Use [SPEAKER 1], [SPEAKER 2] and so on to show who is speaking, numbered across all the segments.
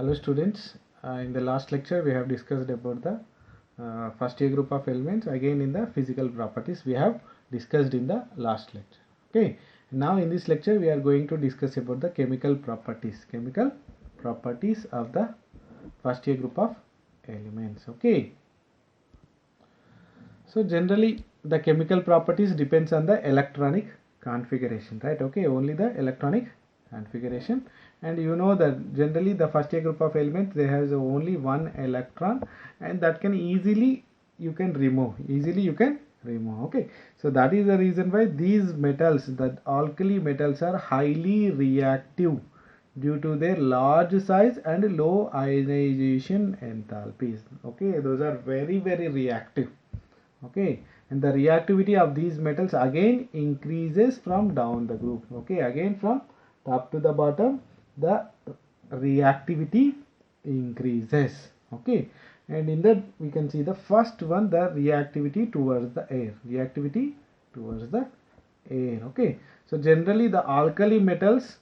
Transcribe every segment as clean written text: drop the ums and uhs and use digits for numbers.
[SPEAKER 1] Hello students, in the last lecture we have discussed about the first year group of elements. Again in the physical properties we have discussed in the last lecture. Okay, now in this lecture we are going to discuss about the chemical properties of the first year group of elements. Okay, so generally the chemical properties depends on the electronic configuration, right? Okay, only the electronic configuration. And you know that generally the first year group of elements, they has only one electron, and that can easily you can remove. Okay, so that is the reason why these metals, the alkali metals, are highly reactive due to their large size and low ionization enthalpies. Okay, those are very reactive. Okay, and the reactivity of these metals again increases from down the group. Okay, again from top to the bottom the reactivity increases. Okay, and in that we can see the first one, the reactivity towards the air. Okay, so generally the alkali metals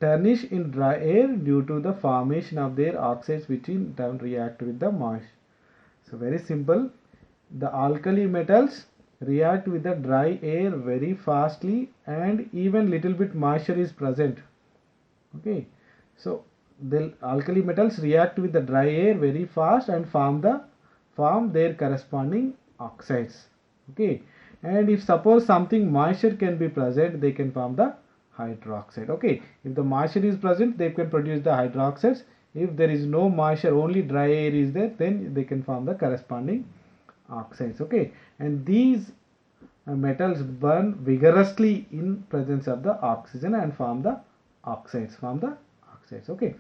[SPEAKER 1] tarnish in dry air due to the formation of their oxides, which in turn react with the moisture. So very simple, the alkali metals react with the dry air very fastly, and even little bit moisture is present. Okay, so the alkali metals react with the dry air very fast and form their corresponding oxides. Okay, and if suppose something moisture can be present, they can form the hydroxide. Okay, if the moisture is present, they can produce the hydroxides. If there is no moisture, only dry air is there, then they can form the corresponding oxides. Okay, and these metals burn vigorously in presence of the oxygen and form the oxides. Okay,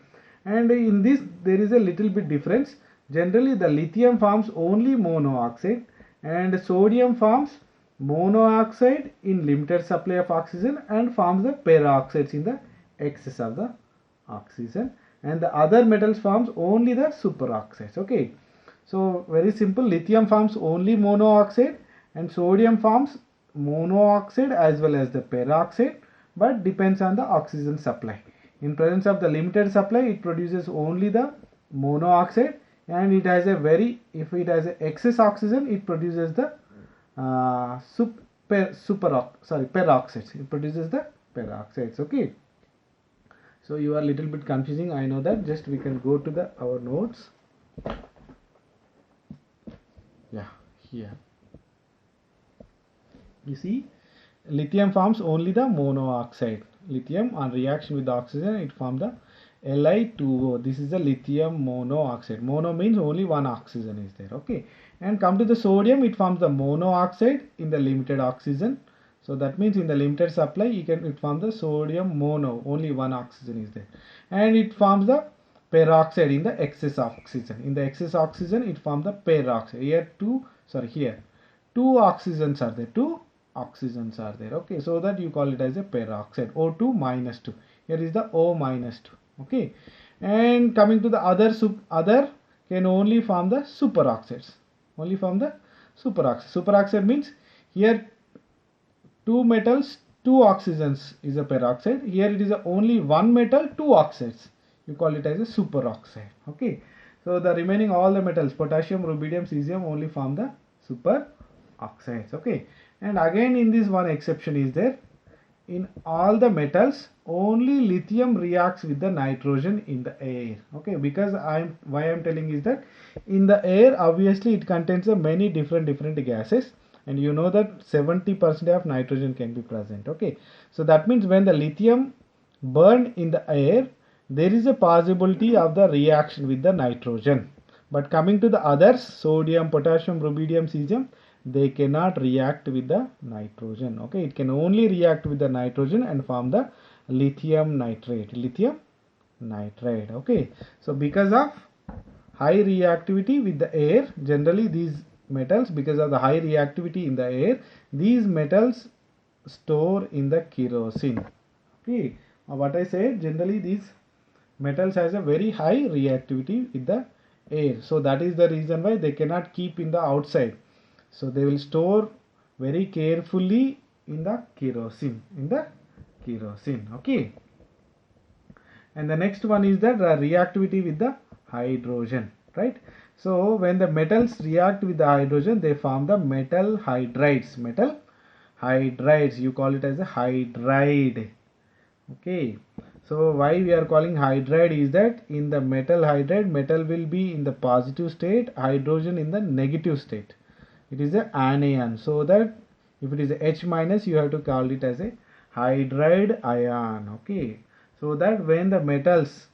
[SPEAKER 1] and in this there is a little bit difference. Generally the lithium forms only monooxide and sodium forms monooxide in limited supply of oxygen and forms the peroxides in the excess of the oxygen, and the other metals forms only the superoxides. Okay, so very simple, lithium forms only monooxide and sodium forms monooxide as well as the peroxide, but depends on the oxygen supply. In presence of the limited supply, it produces only the monooxide, and it has a if it has a excess oxygen, it produces the peroxides. It produces the peroxides. Okay, so you are a little bit confusing, I know that. Just we can go to our notes. Yeah, here you see lithium forms only the monooxide. Lithium on reaction with the oxygen, it forms the Li2O. This is the lithium monooxide. Mono means only one oxygen is there. Okay, and come to the sodium, it forms the monooxide in the limited oxygen. So that means in the limited supply, it forms the sodium mono, only one oxygen is there, and it forms the peroxide in the excess oxygen. In the excess oxygen, it forms the peroxide. Here two oxygens are there. Okay, so that you call it as a peroxide. O2 minus 2. Here is the O minus 2. Okay, and coming to the other can only form the superoxides. Superoxide means here two metals, two oxygens is a peroxide. Here it is only one metal, two oxides. You call it as a superoxide. Okay, so the remaining all the metals, potassium, rubidium, cesium, only form the superoxides. Okay, and again in this one exception is there. In all the metals, only lithium reacts with the nitrogen in the air. Okay, because why I'm telling is that in the air obviously it contains many different gases, and you know that 70% of nitrogen can be present. Okay, so that means when the lithium burn in the air, there is a possibility of the reaction with the nitrogen. But coming to the others, sodium, potassium, rubidium, cesium, they cannot react with the nitrogen. Okay, it can only react with the nitrogen and form the lithium nitrate. Okay, so because of high reactivity with the air, generally these metals, because of the high reactivity in the air, these metals store in the kerosene. Okay, what I said, generally these metals has a very high reactivity with the air, so that is the reason why they cannot keep in the outside. So they will store very carefully in the kerosene. Okay, And the next one is the reactivity with the hydrogen, right? So when the metals react with the hydrogen, they form the metal hydrides. Metal hydrides, you call it as a hydride. Okay, so why we are calling hydride is that in the metal hydride, metal will be in the positive state, hydrogen in the negative state. It is a anion, so that if it is a H minus, you have to call it as a hydride ion. Okay, so that when the metals,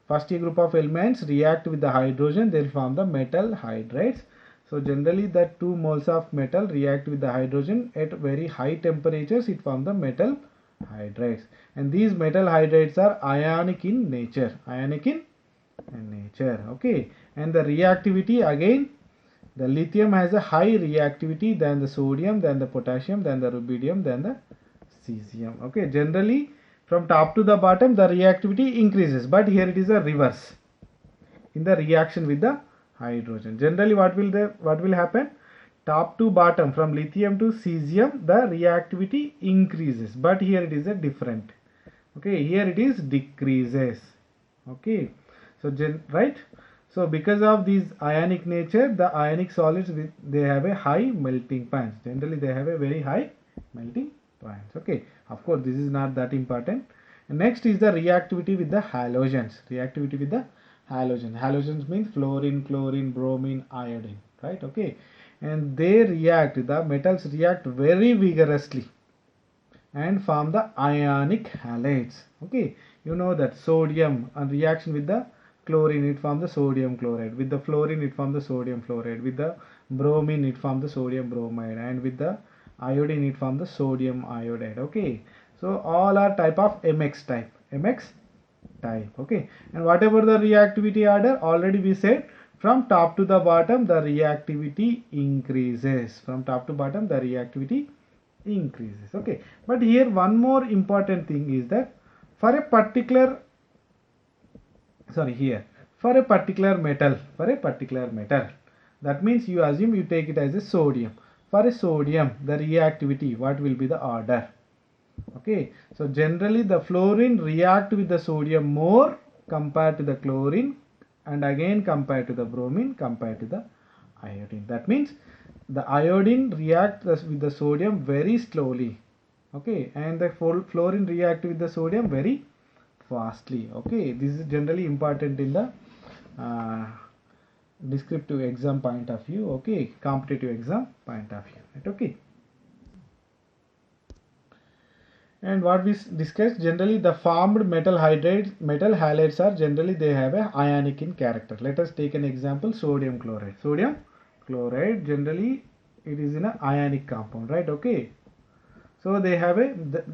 [SPEAKER 1] first group of elements react with the hydrogen, they will form the metal hydrides. So generally the 2 moles of metal react with the hydrogen at very high temperatures, it forms the metal hydrides. And these metal hydrides are ionic in nature. Ionic in nature. Okay. And the reactivity, again, the lithium has a high reactivity than the sodium, than the potassium, than the rubidium, than the cesium. Okay. Generally, from top to the bottom, the reactivity increases, but here it is a reverse in the reaction with the hydrogen. Generally, what will happen? Top to bottom, from lithium to cesium, the reactivity increases, but here it is a different. Okay, here it is decreases. Okay, so right. So because of this ionic nature, the ionic solids they have a high melting points. Generally, they have a very high melting points. Okay, of course, this is not that important. Next is the reactivity with the halogens. Reactivity with the halogen. Halogens means fluorine, chlorine, bromine, iodine. Right? Okay, and they react. The metals react very vigorously and form the ionic halides. Okay, you know that sodium on reaction with the chlorine, it forms the sodium chloride. With the fluorine, it forms the sodium fluoride. With the bromine, it forms the sodium bromide. And with the iodine, it forms the sodium iodide. Okay, so all are type of MX type. MX type. Okay, and whatever the reactivity order, already we said from top to the bottom the reactivity increases. From top to bottom the reactivity increases. Okay, but here one more important thing is that for a particular for a particular metal, that means you assume you take it as a sodium. For a sodium, the reactivity, what will be the order? Okay, so generally the fluorine react with the sodium more compared to the chlorine, and again compared to the bromine, compared to the iodine. That means the iodine reacts with the sodium very slowly. Okay, and the fluorine react with the sodium very fastly. Okay, this is generally important in the descriptive exam point of view. Okay, competitive exam point of view. Right? Okay. And what we discussed, generally the formed metal halides are generally they have a ionic in character. Let us take an example, sodium chloride. Sodium chloride, generally it is in an ionic compound, right? Okay. So they have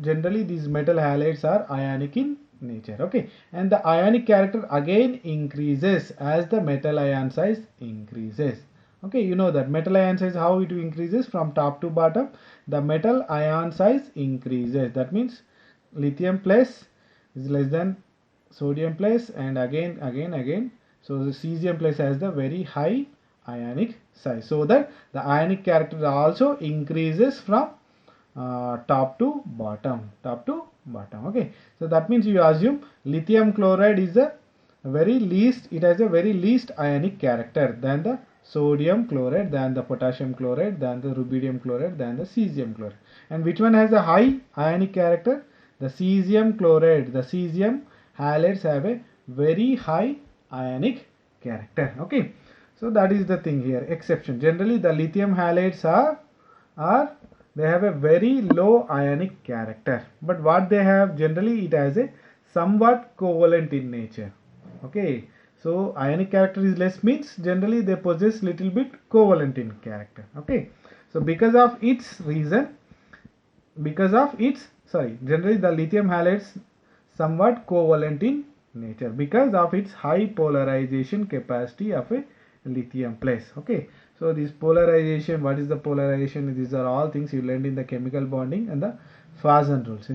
[SPEAKER 1] generally these metal halides are ionic in nature. Okay. And the ionic character again increases as the metal ion size increases. Okay, you know that metal ion size, how it increases from top to bottom, the metal ion size increases. That means lithium plus is less than sodium plus, and again. So the cesium plus has the very high ionic size, so that the ionic character also increases from top to bottom. Okay, so that means you assume lithium chloride is the very least, it has a very least ionic character than the sodium chloride, than the potassium chloride, than the rubidium chloride, than the cesium chloride. And which one has a high ionic character? The cesium chloride. The cesium halides have a very high ionic character. Okay, so that is the thing here. Exception, generally the lithium halides are they have a very low ionic character, but what they have, generally it has a somewhat covalent in nature. Okay, so ionic character is less means generally they possess little bit covalent in character. Okay, so because of its generally the lithium halides somewhat covalent in nature because of its high polarization capacity of a lithium plus. Okay, so this polarization, what is the polarization? These are all things you learned in the chemical bonding and the Fazan rules.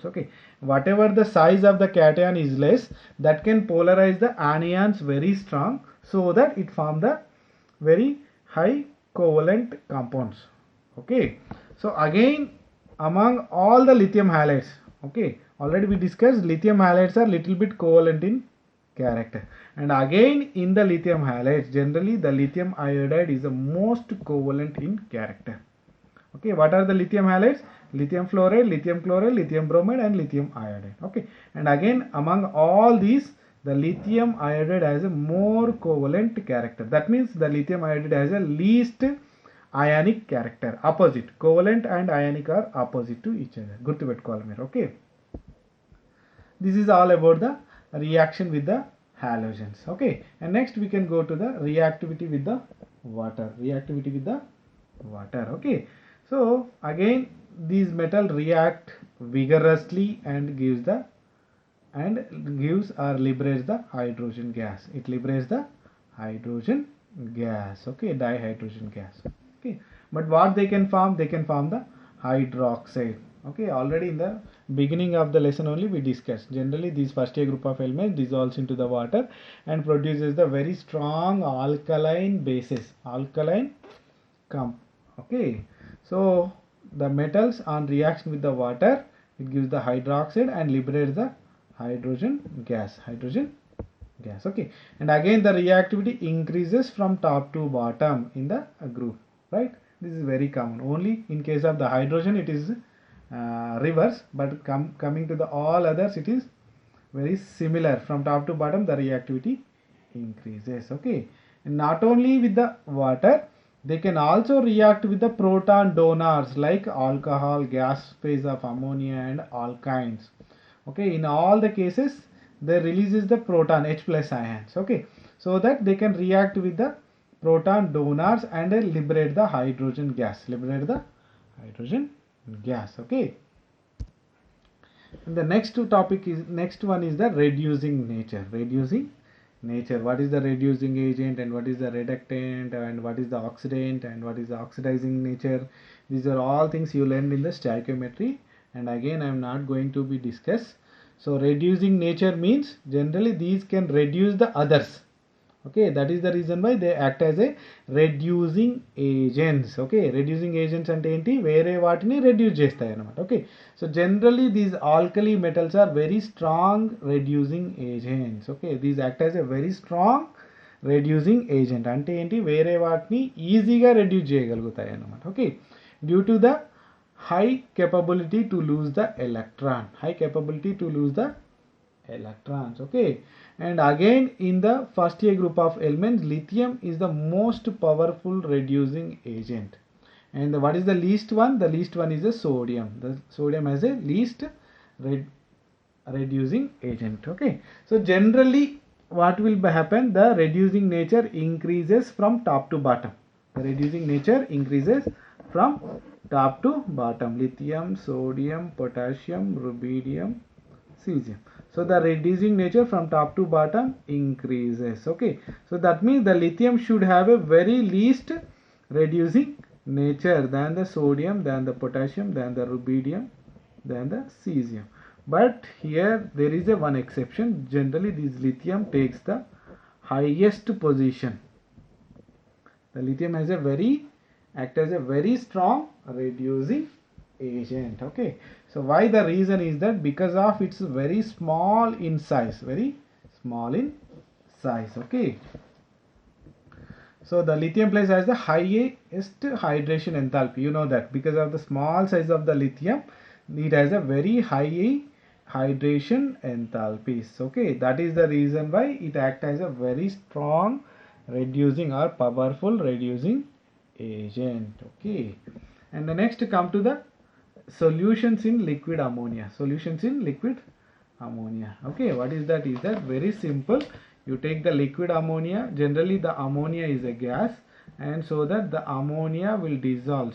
[SPEAKER 1] Okay, whatever the size of the cation is less, that can polarize the anions very strong, so that it form the very high covalent compounds. Okay, so again among all the lithium halides, Okay, already we discussed lithium halides are little bit covalent in character, and again in the lithium halides generally the lithium iodide is the most covalent in character. Okay, what are the lithium halides? Lithium fluoride, lithium chloride, lithium bromide and lithium iodide. Okay, and again among all these the lithium iodide has a more covalent character. That means the lithium iodide has a least ionic character. Opposite, covalent and ionic are opposite to each other. Gurtupettukoవాలి మీరు. Okay, this is all about the reaction with the halogens. Okay, and next we can go to the reactivity with the water. Reactivity with the water. Okay, so again these metal react vigorously and gives or liberates the hydrogen gas. It liberates the hydrogen gas. Okay, dihydrogen gas. Okay, but what they can form? They can form the hydroxide. Okay, already in the beginning of the lesson only we discussed. Generally this first year group of elements dissolves into the water and produces the very strong alkaline bases. Okay, so the metals on reaction with the water, it gives the hydroxide and liberates the hydrogen gas. Okay, and again the reactivity increases from top to bottom in the group, right? This is very common. Only in case of the hydrogen it is reverse, but coming to the all others it is very similar. From top to bottom the reactivity increases. Okay, and not only with the water, they can also react with the proton donors like alcohol, gas phase of ammonia and alkynes. Okay, in all the cases they releases the proton H plus ions. Okay, so that they can react with the proton donors and liberate the hydrogen gas. Okay, and the next one is the reducing nature. What is the reducing agent and what is the reductant and what is the oxidant and what is the oxidizing nature? These are all things you learned in the stoichiometry, and again I am not going to be discussed. So reducing nature means generally these can reduce the others. Okay, that is the reason why they act as a reducing agents. Okay, reducing agents ante enti vere vaatini reduce chestayi anamata. Okay, so generally these alkali metals are very strong reducing agents. Okay, these act as a very strong reducing agent ante enti vere vaatini easy ga reduce cheyagalugutayi anamata. Okay, due to the high capability to lose the electrons. Okay, and again in the first year group of elements, lithium is the most powerful reducing agent. And what is the least one? The least one is the sodium. The sodium has a least reducing agent. Okay, so generally what will happen? The reducing nature increases from top to bottom. Lithium, sodium, potassium, rubidium, cesium. So the reducing nature from top to bottom increases. Okay, so that means the lithium should have a very least reducing nature than the sodium, than the potassium, than the rubidium, than the cesium. But here there is a one exception. Generally this lithium takes the highest position. The lithium has act as a very strong reducing agent. Okay, so why? The reason is that because of its very small in size. Okay, so the lithium place has the highest hydration enthalpy. You know that because of the small size of the lithium, it has a very high hydration enthalpies. Okay, that is the reason why it acts as a very strong reducing or powerful reducing agent. Okay, and the next come to the solutions in liquid ammonia. Okay, what is that? Is that very simple? You take the liquid ammonia. Generally the ammonia is a gas, and so that the ammonia will dissolve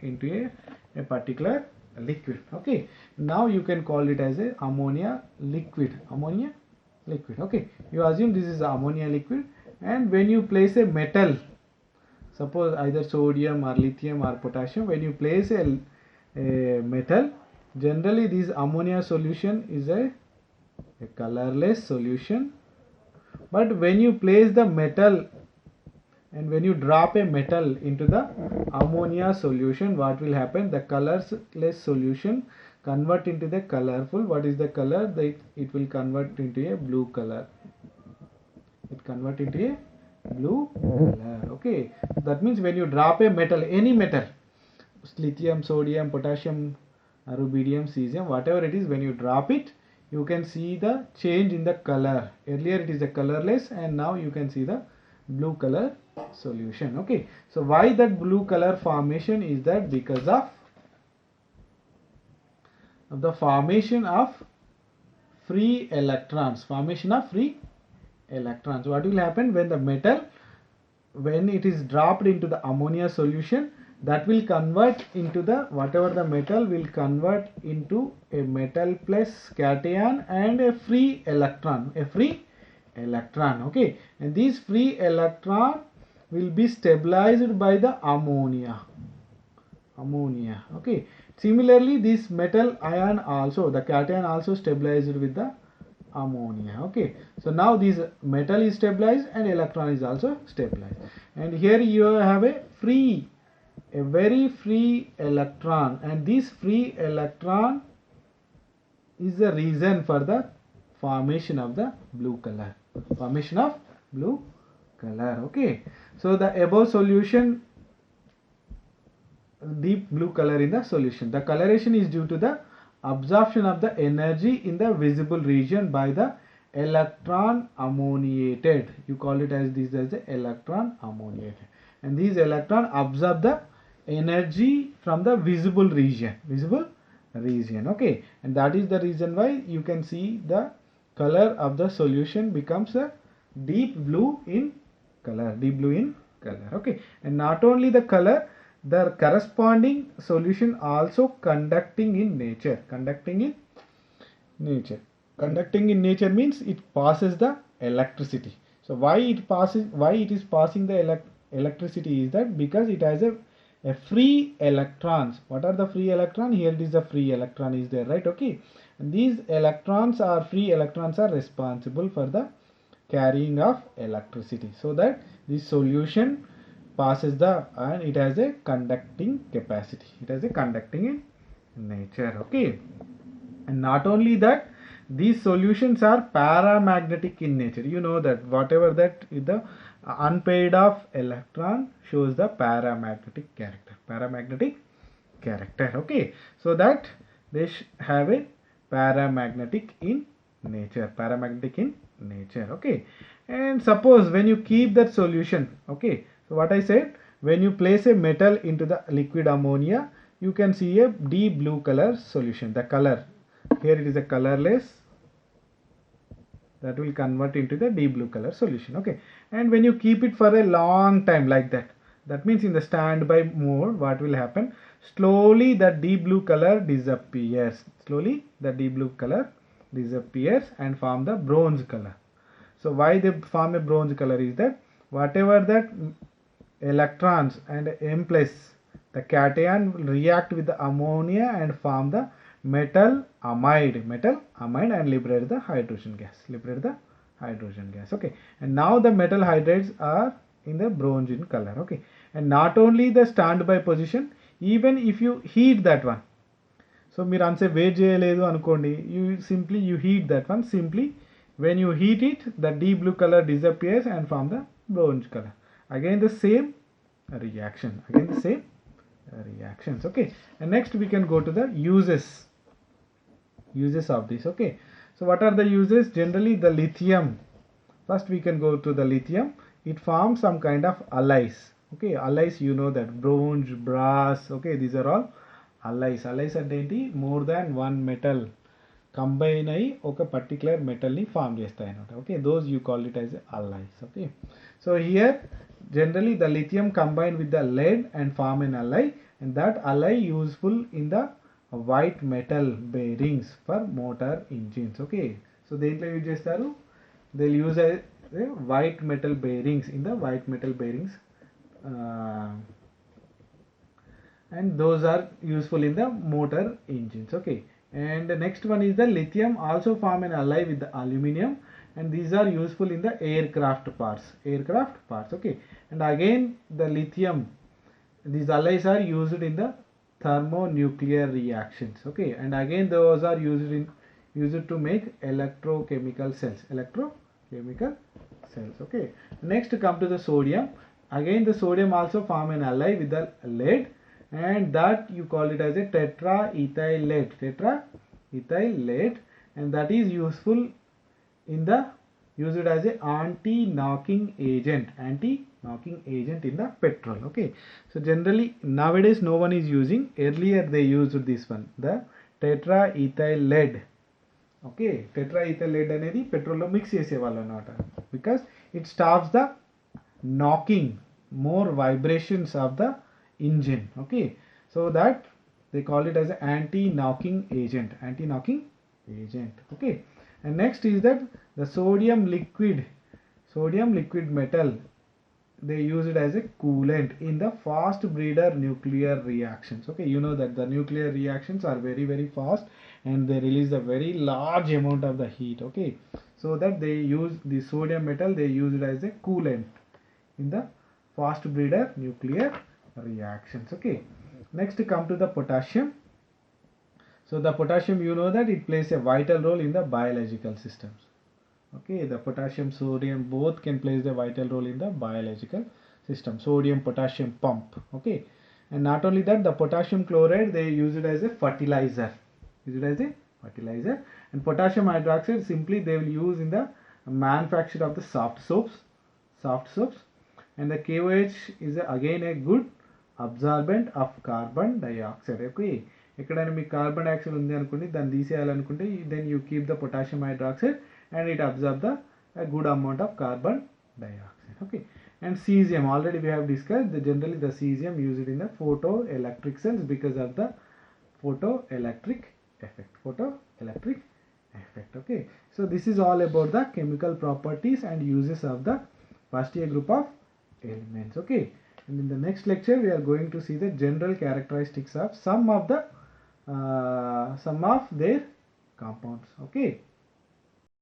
[SPEAKER 1] into a particular liquid. Okay, now you can call it as a ammonia liquid. Okay, you assume this is ammonia liquid, and when you place a metal, suppose either sodium or lithium or potassium, when you place a metal, generally this ammonia solution is a colorless solution. But when you place the metal and when you drop a metal into the ammonia solution, what will happen? The colorless solution convert into the colorful. What is the color? It will convert into a blue color. It convert into a blue color. Okay, that means when you drop a metal, any metal, lithium, sodium, potassium, rubidium, cesium, whatever it is, when you drop it, you can see the change in the color. Earlier it is a colorless, and now you can see the blue color solution. Okay, so why that blue color formation is that? Because of the formation of free electrons. Formation of free electrons. What will happen when the metal, when it is dropped into the ammonia solution, that will convert into the, whatever the metal will convert into a metal plus cation and a free electron, okay, and these free electron will be stabilized by the ammonia, okay. Similarly, this metal ion also, the cation also stabilized with the ammonia. Okay, so now this metal is stabilized and electron is also stabilized, and here you have a very free electron, and this free electron is the reason for the formation of the blue color. Okay, so the above solution, deep blue color in the solution. The coloration is due to the absorption of the energy in the visible region by the electron ammoniated. You call it as this as the electron ammoniated, and these electron absorb the energy from the visible region. Okay, and that is the reason why you can see the color of the solution becomes a deep blue in color. Okay, and not only the color, the corresponding solution also conducting in nature. Conducting in nature means it passes the electricity. So why it is passing the electricity is that because it has a free electrons. What are the free electron? Here it is the free electron is there, right? Okay, and these free electrons are responsible for the carrying of electricity, so that this solution passes and it has a conducting capacity. It has a conducting in nature. Okay, and not only that, these solutions are paramagnetic in nature. You know that whatever that the unpaired of electron shows the paramagnetic character. Okay, so that they have a paramagnetic in nature. Okay, and suppose when you keep that solution, okay, so what I said, when you place a metal into the liquid ammonia, you can see a deep blue color solution. The color here, it is a colorless, that will convert into the deep blue color solution. Okay, and when you keep it for a long time like that means in the standby mode, what will happen? Slowly the deep blue color disappears. And form the bronze color. So why they form a bronze color is that whatever that electrons and M plus, the cation will react with the ammonia and form the metal amide and liberate the hydrogen gas. Okay, and now the metal hydrides are in the bronze in color. Okay, and not only the standby position, even if you heat that one, so మీరు అంతే wait చేయలేదు అనుకోండి, you heat that one. Simply when you heat it, the deep blue color disappears and form the bronze color. Again the same reactions. Okay, and next we can go to the uses of this. Okay, so what are the uses? Generally the lithium, first we can go to the lithium. It forms some kind of alloys. Okay, alloys, you know that bronze, brass. Okay, these are all alloys అంటే ఏంటి? More than one metal combine అయ్యి ఒక particular మెటల్ని form చేస్తాయి అన్నమాట. Okay, those you call it as alloys. Okay, so here generally the lithium combine with the lead and form an alloy, and that alloy useful in the white metal bearings for motor engines. Okay, so దేంట్లో use చేస్తారు? they'll use a white metal bearings in the white metal bearings, and those are useful in the motor engines. Okay, and the next one is the lithium also form an alloy with the aluminum, and these are useful in the aircraft parts. Okay, and again the lithium, these alloys are used in the thermonuclear reactions. Okay, and again those are used to make electrochemical cells. Okay, next come to the sodium. Again the sodium also form an ally with the lead, and that you call it as a tetraethyl lead, and that is useful in the used as a anti-knocking agent in the petrol. Okay, so generally nowadays no one is using. Earlier they used this one, the tetraethyl lead. Okay, tetraethyl lead అనేది petrol లో mix చేసేవాళ్ళు అన్నమాట, because it stops the knocking, more vibrations of the engine. Okay, so that they call it as an anti-knocking agent. Okay, and next is that the sodium liquid metal, they use it as a coolant in the fast breeder nuclear reactions. Okay, you know that the nuclear reactions are very very fast and they release a very large amount of the heat. Okay, so that they use the sodium metal, they use it as a coolant in the fast breeder nuclear reactions. Okay, next come to the potassium. So the potassium, you know that it plays a vital role in the biological systems. Okay, the potassium sodium both can play a vital role in the biological system, sodium potassium pump. Okay, and not only that, the potassium chloride, they use it as a fertilizer, and potassium hydroxide simply they will use in the manufacture of the soft soaps, and the KOH is again a good absorbent of carbon dioxide. Okay, ఎక్కడైనా మీకు carbon dioxide ఉంది అనుకోండి, దాన్ని తీసేయాలనుకుంటే then you keep the potassium hydroxide and it absorbs a good amount of carbon dioxide. Okay, and cesium, already we have discussed, generally the cesium used in the photoelectric cells because of the photoelectric effect. Okay, so this is all about the chemical properties and uses of the first year group of elements. Okay, and in the next lecture we are going to see the general characteristics of some of their compounds. Okay.